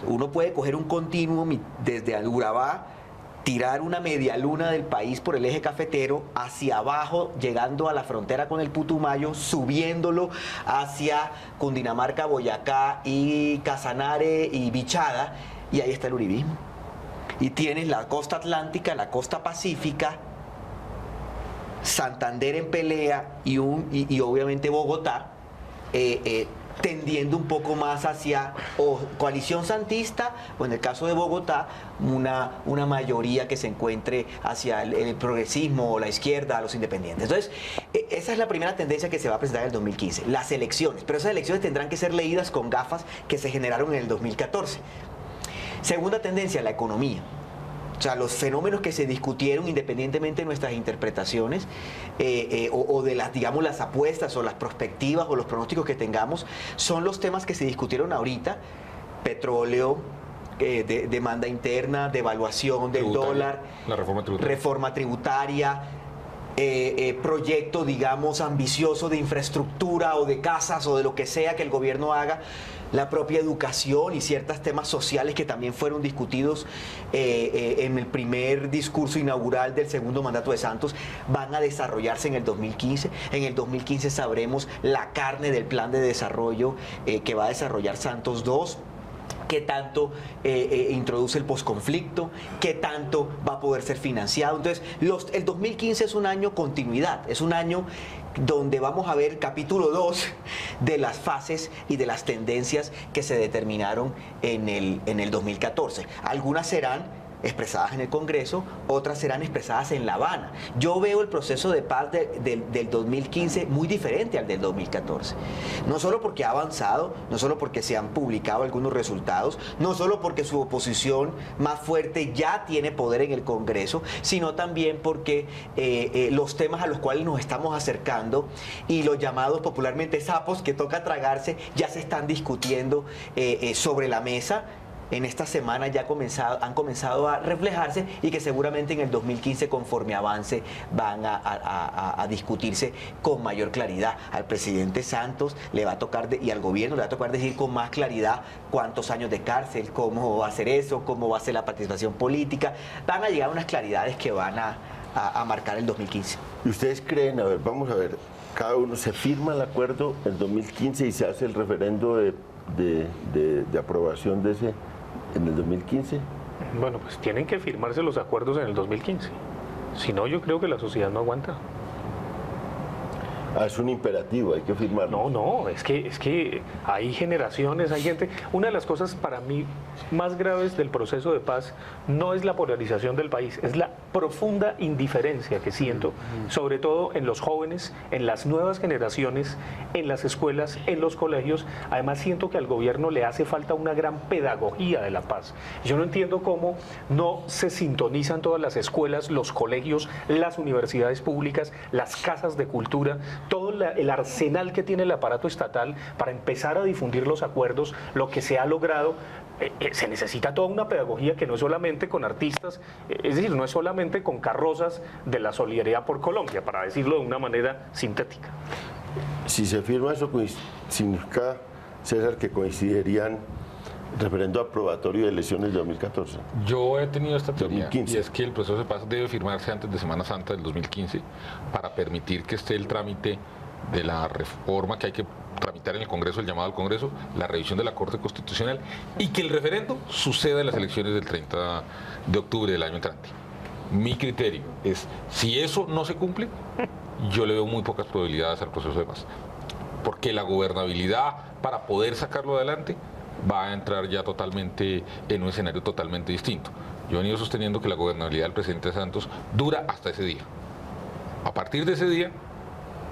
Uno puede coger un continuo desde Urabá, tirar una media luna del país por el eje cafetero hacia abajo, llegando a la frontera con el Putumayo, subiéndolo hacia Cundinamarca, Boyacá y Casanare y Bichada, y ahí está el uribismo. Y tienes la costa atlántica, la costa pacífica, Santander en pelea y obviamente Bogotá, tendiendo un poco más hacia o coalición santista, o en el caso de Bogotá, una mayoría que se encuentre hacia el progresismo o la izquierda, los independientes. Entonces, esa es la primera tendencia que se va a presentar en el 2015, las elecciones. Pero esas elecciones tendrán que ser leídas con gafas que se generaron en el 2014. Segunda tendencia, la economía. O sea, los fenómenos que se discutieron independientemente de nuestras interpretaciones o de las apuestas o las perspectivas o los pronósticos que tengamos, son los temas que se discutieron ahorita: petróleo, demanda interna, devaluación del dólar, la reforma tributaria, proyecto, digamos, ambicioso de infraestructura o de casas o de lo que sea que el gobierno haga, la propia educación y ciertos temas sociales que también fueron discutidos en el primer discurso inaugural del segundo mandato de Santos, van a desarrollarse en el 2015. En el 2015 sabremos la carne del plan de desarrollo que va a desarrollar Santos II. qué tanto introduce el posconflicto, qué tanto va a poder ser financiado. Entonces, el 2015 es un año continuidad, es un año donde vamos a ver capítulo 2 de las fases y de las tendencias que se determinaron en el 2014. Algunas serán expresadas en el Congreso, otras serán expresadas en La Habana. Yo veo el proceso de paz del 2015 muy diferente al del 2014. No solo porque ha avanzado, no solo porque se han publicado algunos resultados, no solo porque su oposición más fuerte ya tiene poder en el Congreso, sino también porque los temas a los cuales nos estamos acercando y los llamados popularmente sapos que toca tragarse ya se están discutiendo sobre la mesa. En esta semana ya han comenzado a reflejarse y que seguramente en el 2015, conforme avance, van a discutirse con mayor claridad. Al presidente Santos le va a tocar, y al gobierno le va a tocar decir con más claridad cuántos años de cárcel, cómo va a ser eso, cómo va a ser la participación política. Van a llegar unas claridades que van a marcar el 2015. ¿Y ustedes creen, a ver, vamos a ver, cada uno se firma el acuerdo en 2015 y se hace el referendo de aprobación de ese en el 2015? Bueno, pues tienen que firmarse los acuerdos en el 2015. Si no, yo creo que la sociedad no aguanta. Ah, es un imperativo, hay que firmarlo. No, es que hay generaciones, hay gente. Una de las cosas para mí más graves del proceso de paz no es la polarización del país, es la profunda indiferencia que siento, sobre todo en los jóvenes, en las nuevas generaciones, en las escuelas, en los colegios. Además siento que al gobierno le hace falta una gran pedagogía de la paz. Yo no entiendo cómo no se sintonizan todas las escuelas, los colegios, las universidades públicas, las casas de cultura, todo el arsenal que tiene el aparato estatal para empezar a difundir los acuerdos, lo que se ha logrado. Se necesita toda una pedagogía que no es solamente con artistas, es decir, no es solamente con carrozas de la solidaridad por Colombia, para decirlo de una manera sintética. Si se firma eso, significa, César, que coincidirían referendo aprobatorio de elecciones de 2014. Yo he tenido esta teoría 2015. y es que el proceso de paz debe firmarse antes de Semana Santa del 2015 para permitir que esté el trámite de la reforma que hay que tramitar en el Congreso, el llamado al Congreso, la revisión de la Corte Constitucional y que el referendo suceda en las elecciones del 30 de octubre del año entrante. Mi criterio es, si eso no se cumple, yo le veo muy pocas probabilidades al proceso de paz, porque la gobernabilidad para poder sacarlo adelante va a entrar ya totalmente en un escenario totalmente distinto. Yo he venido sosteniendo que la gobernabilidad del presidente Santos dura hasta ese día. A partir de ese día,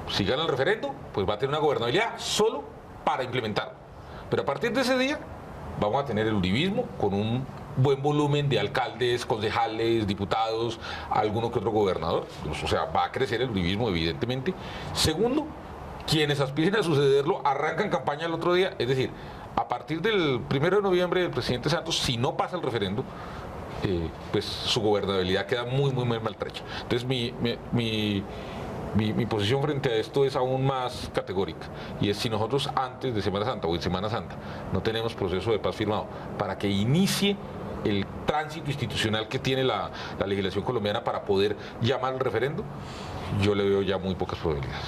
si gana el referendo, pues va a tener una gobernabilidad solo para implementarlo. Pero a partir de ese día, vamos a tener el uribismo con un buen volumen de alcaldes, concejales, diputados, alguno que otro gobernador. O sea, va a crecer el uribismo, evidentemente. Segundo, quienes aspiren a sucederlo arrancan campaña el otro día, es decir, a partir del 1 de noviembre del presidente Santos, si no pasa el referendo, pues su gobernabilidad queda muy maltrecha. Entonces mi posición frente a esto es aún más categórica, y es si nosotros antes de Semana Santa o en Semana Santa no tenemos proceso de paz firmado para que inicie el tránsito institucional que tiene la legislación colombiana para poder llamar al referendo, yo le veo ya muy pocas probabilidades.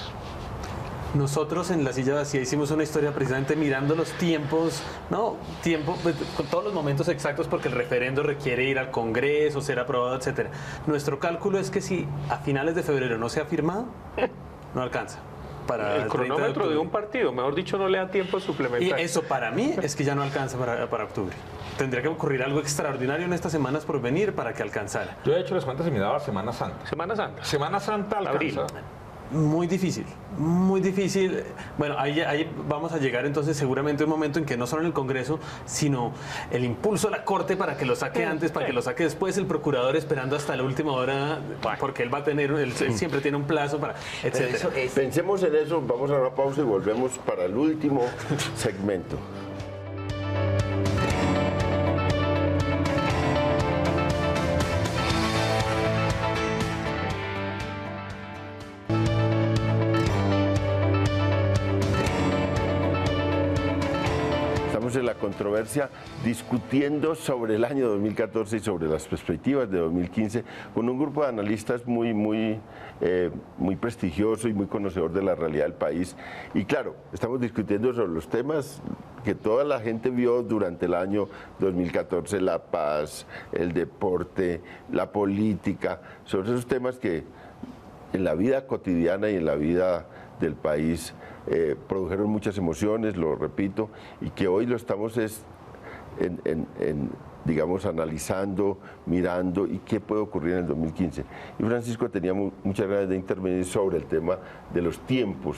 Nosotros en La Silla Vacía hicimos una historia precisamente mirando los tiempos, pues, con todos los momentos exactos, porque el referendo requiere ir al Congreso, ser aprobado, etcétera. Nuestro cálculo es que si a finales de febrero no se ha firmado, no alcanza. Para el cronómetro de un partido, mejor dicho, no le da tiempo suplementario. Y eso para mí es que ya no alcanza para octubre. Tendría que ocurrir algo extraordinario en estas semanas por venir para que alcanzara. Yo he hecho las cuentas y me daba Semana Santa. Semana Santa alcanza. Abril. Muy difícil, muy difícil. Bueno, ahí vamos a llegar entonces seguramente a un momento en que no solo en el Congreso, sino el impulso a la Corte para que lo saque antes, para que lo saque después, el procurador esperando hasta la última hora, porque él va a tener, él siempre tiene un plazo para, etcétera. Pensemos en eso, vamos a una pausa y volvemos para el último segmento. En la controversia, discutiendo sobre el año 2014 y sobre las perspectivas de 2015 con un grupo de analistas muy prestigioso y muy conocedor de la realidad del país. Y claro, estamos discutiendo sobre los temas que toda la gente vio durante el año 2014, la paz, el deporte, la política, son esos temas que en la vida cotidiana y en la vida del país produjeron muchas emociones, lo repito, y que hoy lo estamos digamos, analizando, mirando y qué puede ocurrir en el 2015. Y Francisco tenía muchas ganas de intervenir sobre el tema de los tiempos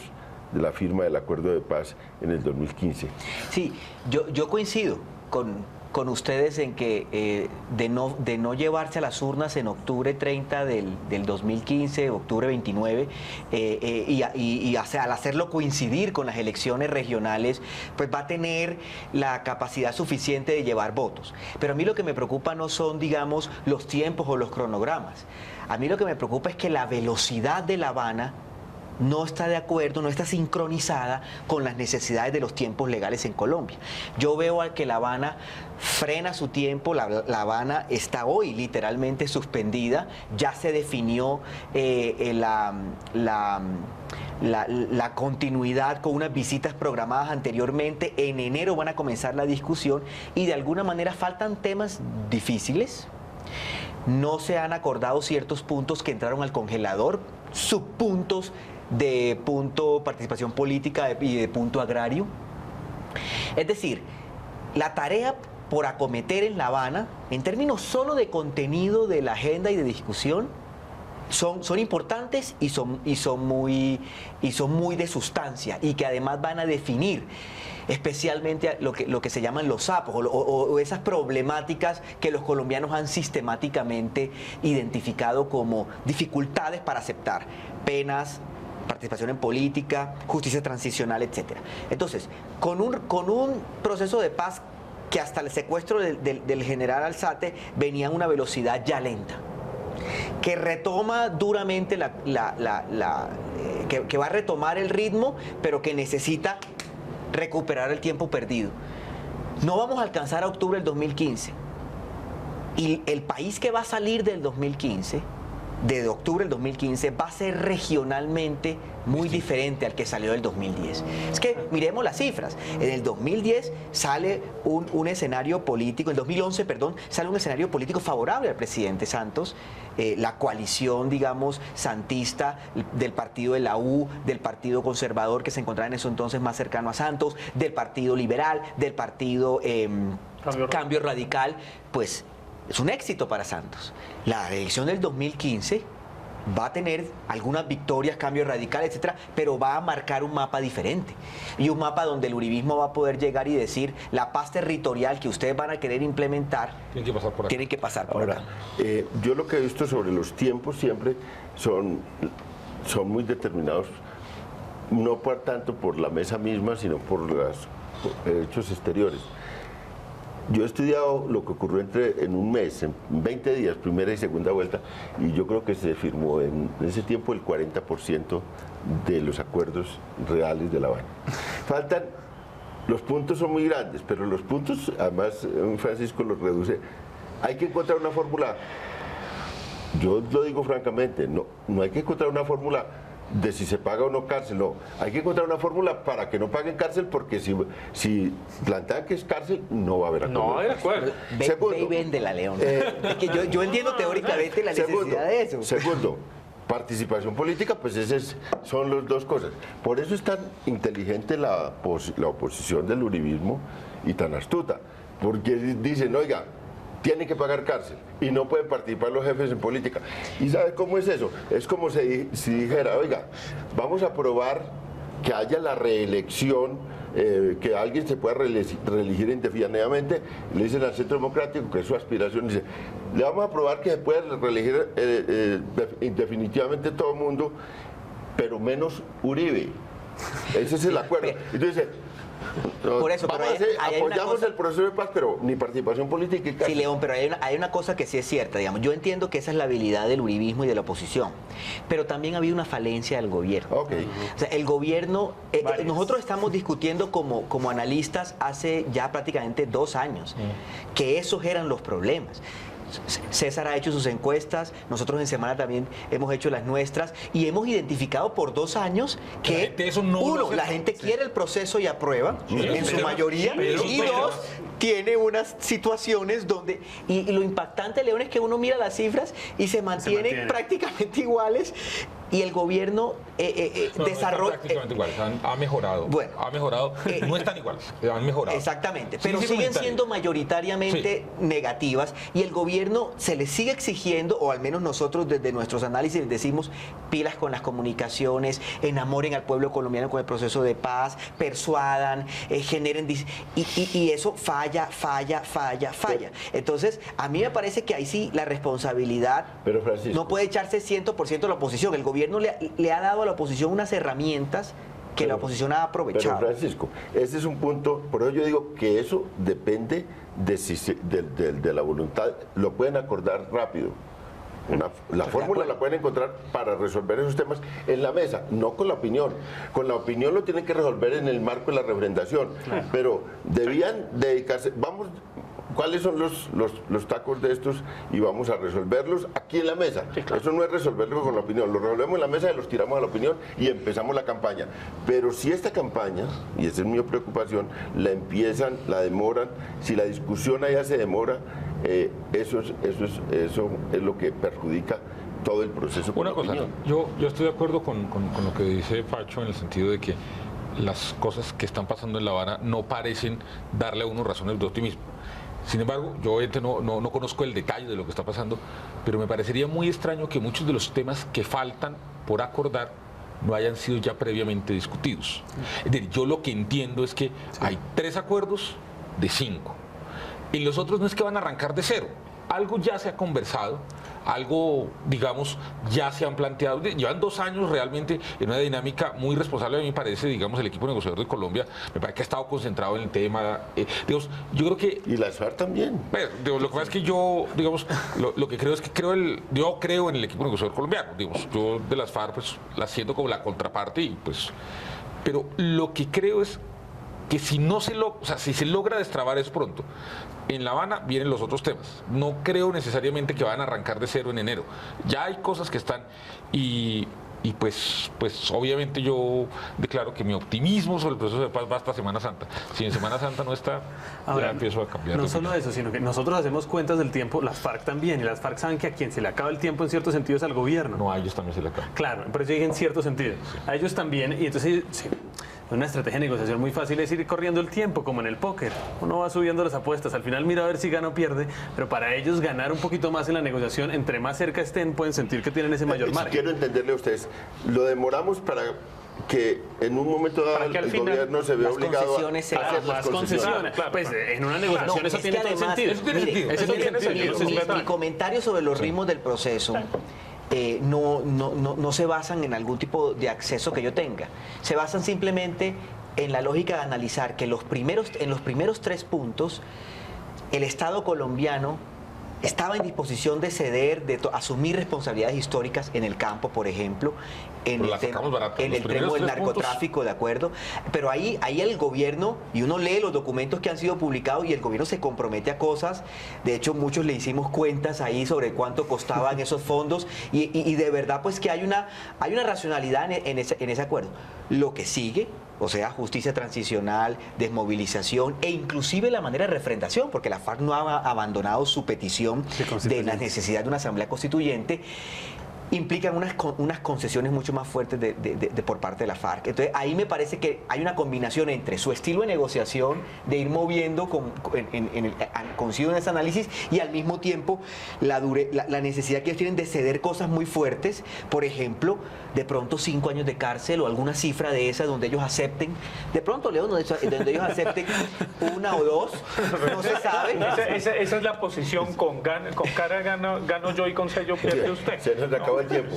de la firma del acuerdo de paz en el 2015. Sí, yo coincido con ustedes en que de no llevarse a las urnas en octubre 30 del 2015, octubre 29, al hacerlo coincidir con las elecciones regionales, pues va a tener la capacidad suficiente de llevar votos. Pero a mí lo que me preocupa no son, digamos, los tiempos o los cronogramas. A mí lo que me preocupa es que la velocidad de La Habana no está de acuerdo, no está sincronizada con las necesidades de los tiempos legales en Colombia. Yo veo al que La Habana frena su tiempo, La Habana está hoy literalmente suspendida, ya se definió la continuidad con unas visitas programadas anteriormente, en enero van a comenzar la discusión y de alguna manera faltan temas difíciles. No se han acordado ciertos puntos que entraron al congelador, subpuntos de punto participación política y de punto agrario. Es decir, la tarea por acometer en La Habana, en términos solo de contenido de la agenda y de discusión, son importantes y son muy de sustancia, y que además van a definir especialmente lo que se llaman los sapos o esas problemáticas que los colombianos han sistemáticamente identificado como dificultades para aceptar: penas, participación en política, justicia transicional, etc. Entonces, con un proceso de paz que hasta el secuestro del general Alzate venía a una velocidad ya lenta, que retoma duramente que va a retomar el ritmo, pero que necesita recuperar el tiempo perdido. No vamos a alcanzar a octubre del 2015. Y el país que va a salir del 2015, de octubre del 2015, va a ser regionalmente muy diferente al que salió del 2010. Es que miremos las cifras. En el 2010 sale un escenario político, en 2011, perdón, sale un escenario político favorable al presidente Santos. La coalición, digamos, santista del partido de la U, del partido conservador que se encontraba en ese entonces más cercano a Santos, del partido liberal, del partido Cambio Radical, pues es un éxito para Santos. La elección del 2015 va a tener algunas victorias, Cambio Radical, etcétera, pero va a marcar un mapa diferente. Y un mapa donde el uribismo va a poder llegar y decir: la paz territorial que ustedes van a querer implementar tienen que pasar por acá. Yo lo que he visto sobre los tiempos siempre son muy determinados, no tanto por la mesa misma, sino por los hechos exteriores. Yo he estudiado lo que ocurrió en un mes, en 20 días, primera y segunda vuelta, y yo creo que se firmó en ese tiempo el 40% de los acuerdos reales de La Habana. Faltan, los puntos son muy grandes, pero los puntos, además Francisco los reduce. Hay que encontrar una fórmula, yo lo digo francamente, no hay que encontrar una fórmula de si se paga o no cárcel, no. Hay que encontrar una fórmula para que no paguen cárcel, porque si plantean que es cárcel, no va a haber acuerdo. No, de acuerdo. Ve y vende la León. Es que yo entiendo teóricamente la necesidad de eso. Segundo, participación política, pues son las dos cosas. Por eso es tan inteligente la oposición del uribismo y tan astuta, porque dicen: oiga, tienen que pagar cárcel y no pueden participar los jefes en política. ¿Y sabe cómo es eso? Es como si dijera: oiga, vamos a probar que haya la reelección, que alguien se pueda reelegir indefinidamente. Le dicen al Centro Democrático, que es su aspiración, dice: le vamos a probar que se puede reelegir indefinitivamente todo el mundo, pero menos Uribe. Ese es el acuerdo. Entonces, por eso, apoyamos el proceso de paz, pero ni participación política y cárcel. Sí, León, pero hay una cosa que sí es cierta, digamos. Yo entiendo que esa es la habilidad del uribismo y de la oposición, pero también había una falencia del gobierno. Okay. O sea, el gobierno, nosotros estamos discutiendo como analistas hace ya prácticamente 2 años, que esos eran los problemas. César ha hecho sus encuestas, nosotros en Semana también hemos hecho las nuestras y hemos identificado por 2 años que, la gente quiere el proceso y aprueba, en su mayoría, y 2, tiene unas situaciones donde, y lo impactante, León, es que uno mira las cifras y se mantienen prácticamente iguales. Y el gobierno desarrolla... prácticamente iguales, ha mejorado. Bueno, ha mejorado. No están iguales, han mejorado. Exactamente, pero siguen siendo mayoritariamente negativas y el gobierno se les sigue exigiendo, o al menos nosotros desde nuestros análisis decimos, pilas con las comunicaciones, enamoren al pueblo colombiano con el proceso de paz, persuadan, generen... Y eso falla. Entonces, a mí me parece que ahí sí la responsabilidad no puede echarse 100% a la oposición. El gobierno le ha dado a la oposición unas herramientas que la oposición ha aprovechado. Pero Francisco, ese es un punto, por eso yo digo que eso depende de la voluntad, lo pueden acordar rápido. La fórmula la pueden encontrar para resolver esos temas en la mesa, no con la opinión. Con la opinión lo tienen que resolver en el marco de la refrendación, pero debían dedicarse, ¿cuáles son los tacos de estos? Y vamos a resolverlos aquí en la mesa. Sí, claro. Eso no es resolverlo con la opinión, lo resolvemos en la mesa y los tiramos a la opinión y empezamos la campaña. Pero si esta campaña, y esa es mi preocupación, la empiezan, la demoran, si la discusión allá se demora, eso es lo que perjudica todo el proceso. Una cosa, yo estoy de acuerdo con lo que dice Pacho en el sentido de que las cosas que están pasando en La Habana no parecen darle a uno razones de optimismo. Sin embargo, yo no conozco el detalle de lo que está pasando, pero me parecería muy extraño que muchos de los temas que faltan por acordar no hayan sido ya previamente discutidos. Es decir, yo lo que entiendo es que hay 3 acuerdos de 5. Y los otros no es que van a arrancar de cero. Algo ya se ha conversado, algo, digamos, ya se han planteado. Llevan 2 años realmente en una dinámica muy responsable, a mí me parece, digamos, el equipo negociador de Colombia, me parece que ha estado concentrado en el tema. Digamos, yo creo que... Y las FARC también. Lo que pasa es que yo, digamos, lo que creo es que yo creo en el equipo negociador colombiano. Digamos, yo de las FARC, pues, las siento como la contraparte y, pues... Pero lo que creo es que si se logra destrabar eso pronto, en La Habana vienen los otros temas. No creo necesariamente que van a arrancar de cero en enero. Ya hay cosas que están y pues obviamente yo declaro que mi optimismo sobre el proceso de paz va hasta Semana Santa. Si en Semana Santa no está, ahora, ya empiezo a cambiar. No solo eso, sino que nosotros hacemos cuentas del tiempo, las FARC también, y las FARC saben que a quien se le acaba el tiempo en cierto sentido es al gobierno. No, a ellos también se le acaba. Claro, pero yo dije en cierto sentido. A ellos también, y entonces... Sí. Una estrategia de negociación muy fácil es ir corriendo el tiempo, como en el póker. Uno va subiendo las apuestas, al final mira a ver si gana o pierde, pero para ellos ganar un poquito más en la negociación, entre más cerca estén, pueden sentir que tienen ese mayor margen. Quiero entenderle a ustedes, lo demoramos para que en un momento dado el gobierno se vea obligado a hacer las concesiones. Claro. Pues en una negociación eso tiene todo sentido. Mi comentario sobre los ritmos del proceso no se basan en algún tipo de acceso que yo tenga. Se basan simplemente en la lógica de analizar que en los primeros 3 puntos el Estado colombiano estaba en disposición de ceder, de asumir responsabilidades históricas en el campo, por ejemplo, en el tema del narcotráfico, ¿de acuerdo? Pero ahí el gobierno, y uno lee los documentos que han sido publicados y el gobierno se compromete a cosas. De hecho, muchos le hicimos cuentas ahí sobre cuánto costaban esos fondos y de verdad pues que hay una racionalidad en ese acuerdo. Lo que sigue, o sea, justicia transicional, desmovilización e inclusive la manera de refrendación, porque la FARC no ha abandonado su petición de la necesidad de una asamblea constituyente, implican unas concesiones mucho más fuertes por parte de la FARC. Entonces ahí me parece que hay una combinación entre su estilo de negociación, de ir moviendo coincido en ese análisis, y al mismo tiempo la necesidad que ellos tienen de ceder cosas muy fuertes, por ejemplo, de pronto 5 años de cárcel o alguna cifra de esa donde ellos acepten, de pronto, León, donde ellos acepten 1 o 2, no se sabe. Esa es la posición, con cara gano yo y con sello pierde usted. Se nos acabó el tiempo.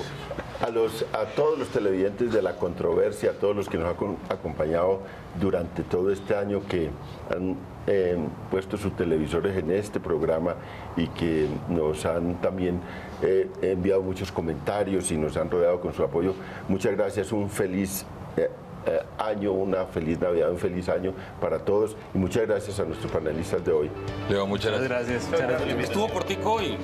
A todos los televidentes de la controversia, a todos los que nos han acompañado durante todo este año, que han puesto sus televisores en este programa y que nos han también enviado muchos comentarios y nos han rodeado con su apoyo, muchas gracias, un feliz año, una feliz Navidad, un feliz año para todos y muchas gracias a nuestros panelistas de hoy. Leo, muchas gracias. Muchas gracias. Estuvo cortico hoy.